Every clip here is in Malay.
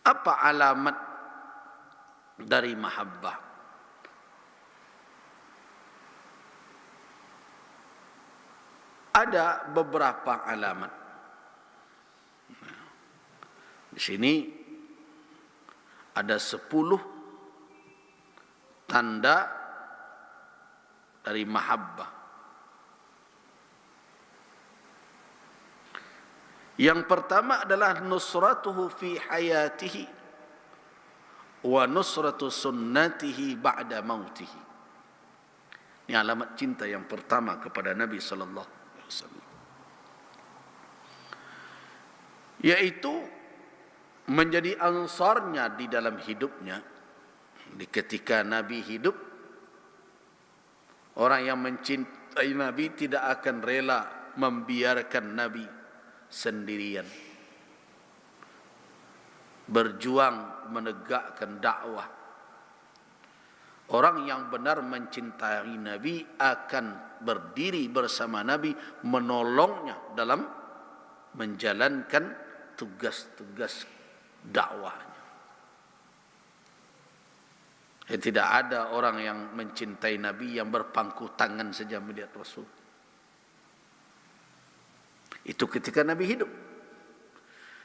Apa alamat dari mahabbah? Ada beberapa alamat. Di sini ada 10 tanda dari mahabbah. Yang pertama adalah nusratuhu fi hayatihi wa nusratu sunnatihi ba'da mautihi. Ini alamat cinta yang pertama kepada Nabi sallallahu alaihi wasallam. Yaitu menjadi ansarnya di dalam hidupnya. Di ketika Nabi hidup, orang yang mencintai Nabi tidak akan rela membiarkan Nabi sendirian, berjuang menegakkan dakwah. Orang yang benar mencintai Nabi akan berdiri bersama Nabi, menolongnya dalam menjalankan tugas-tugas dakwahnya. Tidak ada orang yang mencintai Nabi yang berpangku tangan saja melihat Rasul. Itu ketika Nabi hidup.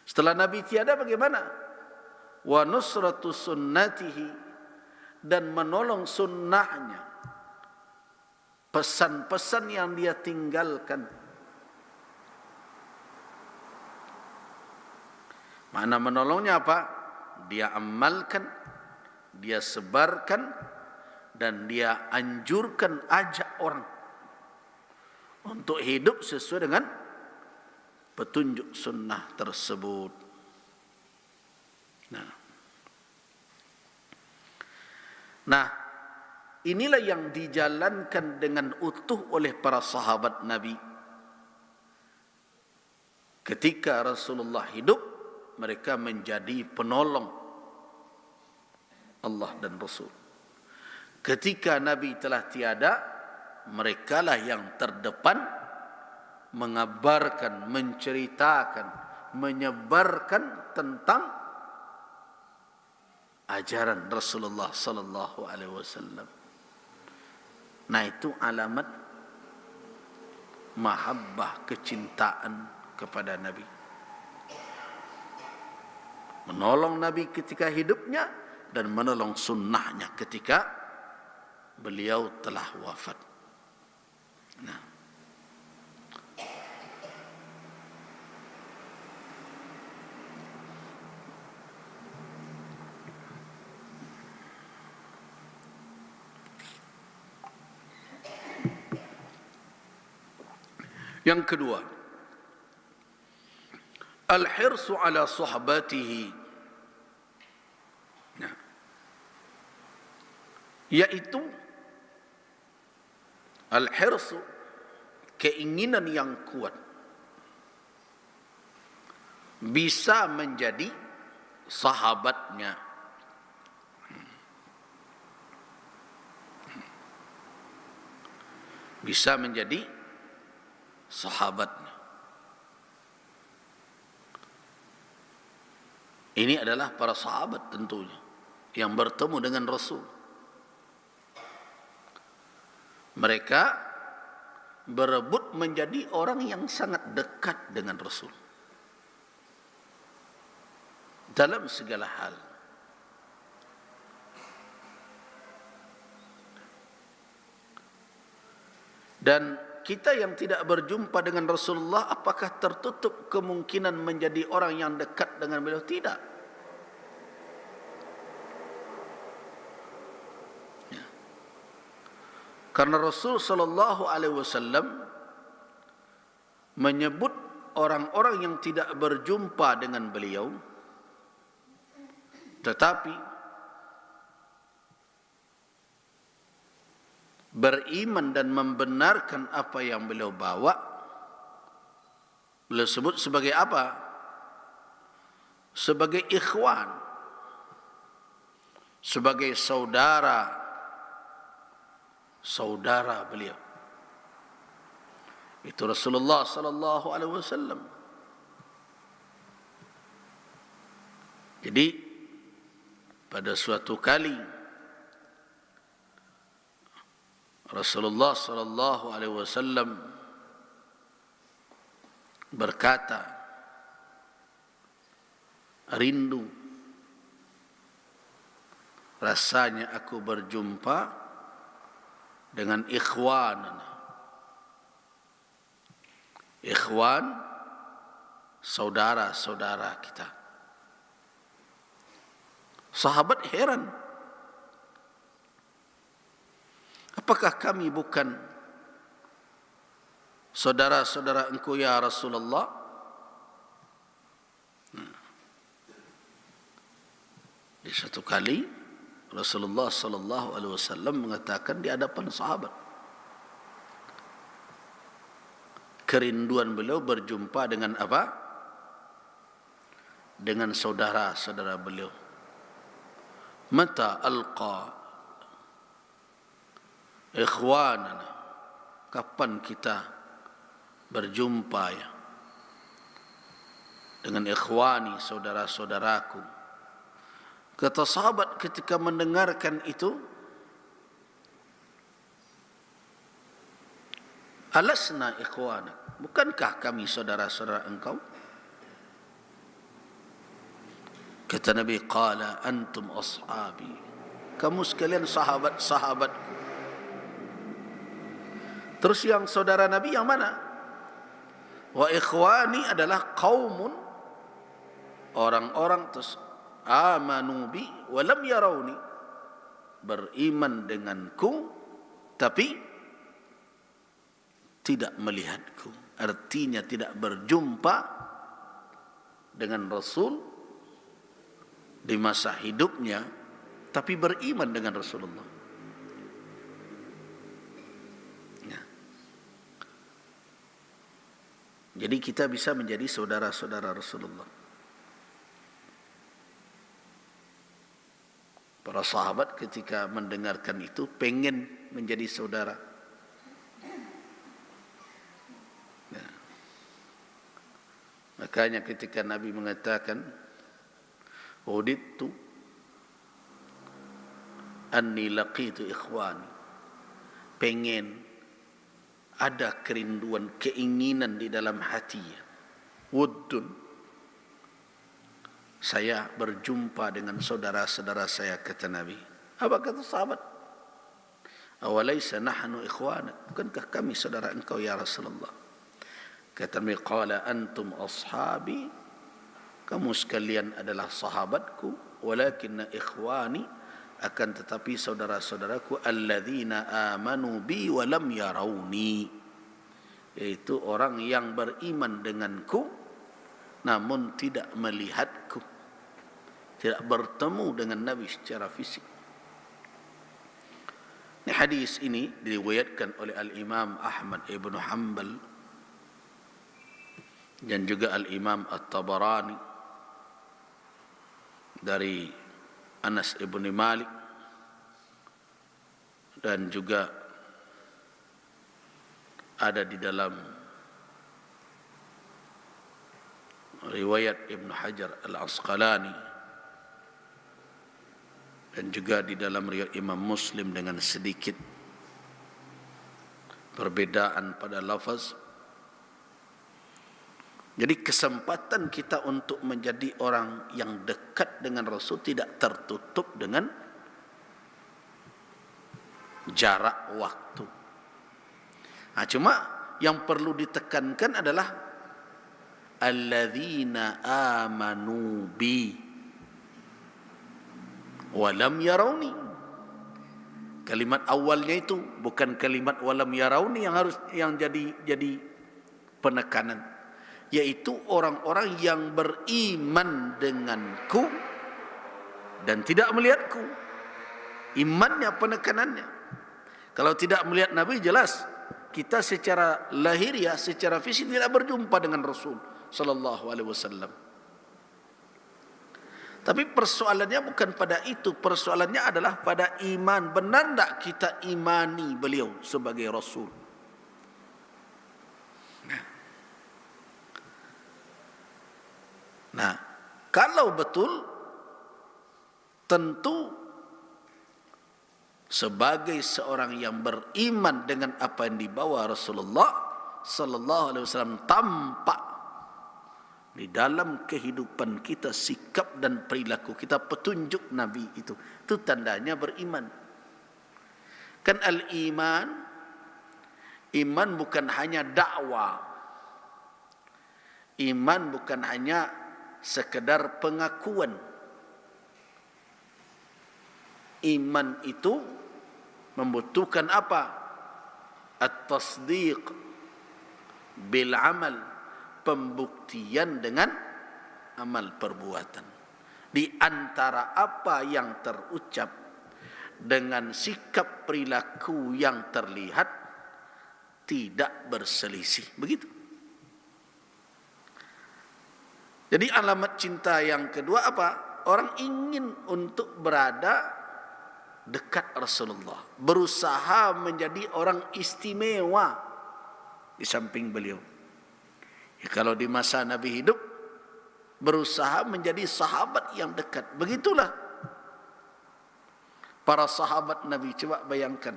Setelah Nabi tiada bagaimana? Wa nusratu sunnatihi, dan menolong sunnahnya, pesan-pesan yang dia tinggalkan. Mana menolongnya apa? Dia amalkan, dia sebarkan, dan dia anjurkan, ajak orang untuk hidup sesuai dengan petunjuk sunnah tersebut. Nah, inilah yang dijalankan dengan utuh oleh para sahabat Nabi. Ketika Rasulullah hidup, mereka menjadi penolong Allah dan Rasul. Ketika Nabi telah tiada, merekalah yang terdepan mengabarkan, menceritakan, menyebarkan tentang ajaran Rasulullah sallallahu alaihi wasallam. Nah, itu alamat mahabbah, kecintaan kepada Nabi. Menolong Nabi ketika hidupnya dan menolong sunnahnya ketika beliau telah wafat. Nah, yang kedua, al-hirsu ala suhbatihi, yaitu al-hirsu, keinginan yang kuat bisa menjadi sahabatnya. Bisa menjadi sahabatnya. Ini adalah para sahabat tentunya yang bertemu dengan Rasul. Mereka berebut menjadi orang yang sangat dekat dengan Rasul dalam segala hal. Dan kita yang tidak berjumpa dengan Rasulullah, apakah tertutup kemungkinan menjadi orang yang dekat dengan beliau? Tidak. Ya. Karena Rasul sallallahu alaihi wasallam menyebut orang-orang yang tidak berjumpa dengan beliau tetapi beriman dan membenarkan apa yang beliau bawa, beliau sebut sebagai apa? Sebagai ikhwan, sebagai saudara beliau. Itu Rasulullah sallallahu alaihi wasallam. Jadi pada suatu kali Rasulullah sallallahu alaihi wasallam berkata, rindu rasanya aku berjumpa dengan ikhwanana. Ikhwan, saudara-saudara kita. Sahabat heran, apakah kami bukan saudara-saudara engkau ya Rasulullah? Di satu kali Rasulullah sallallahu alaihi wasallam mengatakan di hadapan sahabat, kerinduan beliau berjumpa dengan apa? Dengan saudara-saudara beliau. Mata alqa ikhwanana, kapan kita berjumpa ya dengan ikhwani, saudara-saudaraku. Kata sahabat ketika mendengarkan itu, alasna ikhwana, bukankah kami saudara-saudara engkau? Kata Nabi, qala antum ashabi, kamu sekalian sahabat-sahabatku. Terus yang saudara Nabi yang mana? Wa ikhwani adalah qaumun, orang-orang terus amanu bi wa lam yarawni, beriman denganku tapi tidak melihatku. Artinya tidak berjumpa dengan Rasul di masa hidupnya, tapi beriman dengan Rasulullah. Ya. Jadi kita bisa menjadi saudara-saudara Rasulullah. Para sahabat ketika mendengarkan itu pengen menjadi saudara. Ya. Makanya ketika Nabi mengatakan, udittu anni laqitu ikhwani, pengen, ada kerinduan, keinginan di dalam hati, wuddun, saya berjumpa dengan saudara-saudara saya, kata Nabi. Apa kata sahabat? Awalaysa nahnu ikhwanak, bukankah kami saudara engkau ya Rasulullah? Kata Nabi, qala antum ashabi, kamu sekalian adalah sahabatku, walakinna ikhwani, akan tetapi saudara-saudaraku, alladzina amanu bi wa lam yarawni, yaitu orang yang beriman denganku namun tidak melihatku, tidak bertemu dengan Nabi secara fisik. Ini hadis ini diriwayatkan oleh Al-Imam Ahmad ibn Hanbal dan juga Al-Imam At-Tabarani dari Anas ibn Malik, dan juga ada di dalam riwayat Ibn Hajar Al-Asqalani, dan juga di dalam riwayat Imam Muslim dengan sedikit perbedaan pada lafaz. Jadi kesempatan kita untuk menjadi orang yang dekat dengan Rasul tidak tertutup dengan jarak waktu. Nah, cuma yang perlu ditekankan adalah alladzina amanu bi wa lam yarawni. Kalimat awalnya itu bukan kalimat walam yarawni yang jadi penekanan, yaitu orang-orang yang beriman denganku dan tidak melihatku. Imannya penekanannya. Kalau tidak melihat Nabi, jelas kita secara lahiriah, secara fisik tidak berjumpa dengan Rasul sallallahu alaihi wasallam. Tapi persoalannya bukan pada itu, persoalannya adalah pada iman. Benar tak kita imani beliau sebagai Rasul? Nah, kalau betul tentu sebagai seorang yang beriman dengan apa yang dibawa Rasulullah sallallahu alaihi wasallam, tampak di dalam kehidupan kita, sikap dan perilaku kita, petunjuk Nabi itu tandanya beriman. Kan al-iman, iman bukan hanya dakwah, iman bukan hanya sekedar pengakuan. Iman itu membutuhkan apa? At-tasdiq bil amal, pembuktian dengan amal perbuatan. Di antara apa yang terucap dengan sikap perilaku yang terlihat tidak berselisih. Begitu. Jadi alamat cinta yang kedua apa? Orang ingin untuk berada dekat Rasulullah, berusaha menjadi orang istimewa di samping beliau. Ya, kalau di masa Nabi hidup, berusaha menjadi sahabat yang dekat. Begitulah para sahabat Nabi. Coba bayangkan,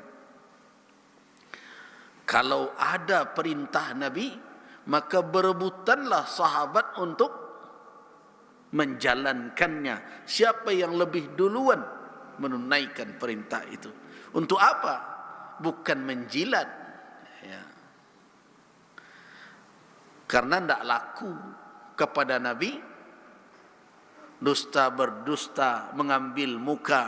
kalau ada perintah Nabi, maka berebutanlah sahabat untuk menjalankannya. Siapa yang lebih duluan menunaikan perintah itu? Untuk apa? Bukan menjilat, ya. Karena tidak laku kepada Nabi dusta berdusta, mengambil muka.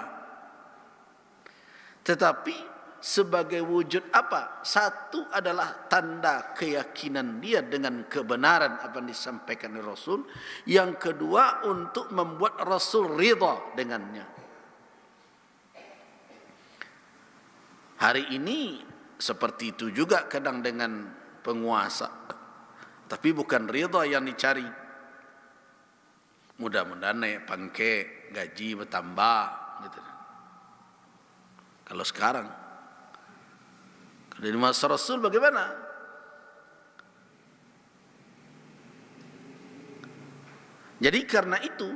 Tetapi sebagai wujud apa? Satu adalah tanda keyakinan dia dengan kebenaran apa yang disampaikan oleh Rasul. Yang kedua, untuk membuat Rasul ridha dengannya. Hari ini seperti itu juga kadang dengan penguasa. Tapi bukan ridha yang dicari. Mudah-mudahan naik pangkat, gaji bertambah gitu. Kalau sekarang, kalau di masa Rasul bagaimana? Jadi karena itu,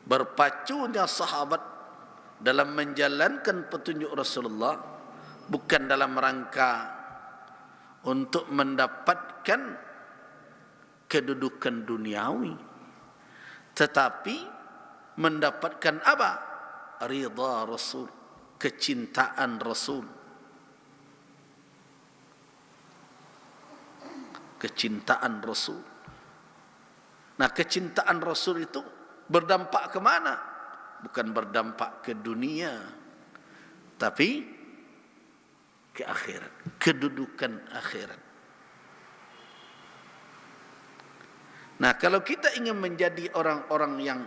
berpacunya sahabat dalam menjalankan petunjuk Rasulullah bukan dalam rangka untuk mendapatkan kedudukan duniawi, tetapi mendapatkan apa? Ridha Rasul, kecintaan Rasul. Kecintaan Rasul. Nah, kecintaan Rasul itu berdampak ke mana? Bukan berdampak ke dunia, tapi ke akhirat, kedudukan akhirat. Nah, kalau kita ingin menjadi orang-orang yang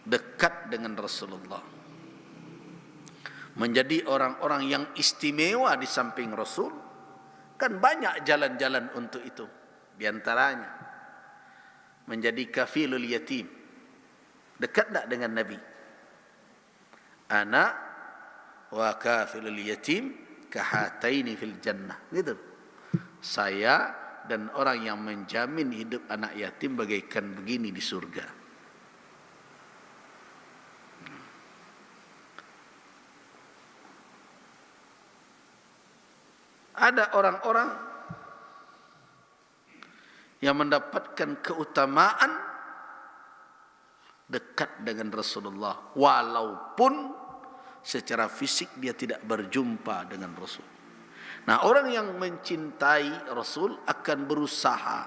dekat dengan Rasulullah, menjadi orang-orang yang istimewa di samping Rasul, kan banyak jalan-jalan untuk itu. Di antaranya menjadi kafilul yatim. Dekat tak dengan Nabi? Ana wa kafilul yatim kahataini fil jannah. Gitu. Saya dan orang yang menjamin hidup anak yatim bagaikan begini di surga. Ada orang-orang yang mendapatkan keutamaan dekat dengan Rasulullah, walaupun secara fisik dia tidak berjumpa dengan Rasul. Nah, orang yang mencintai Rasul akan berusaha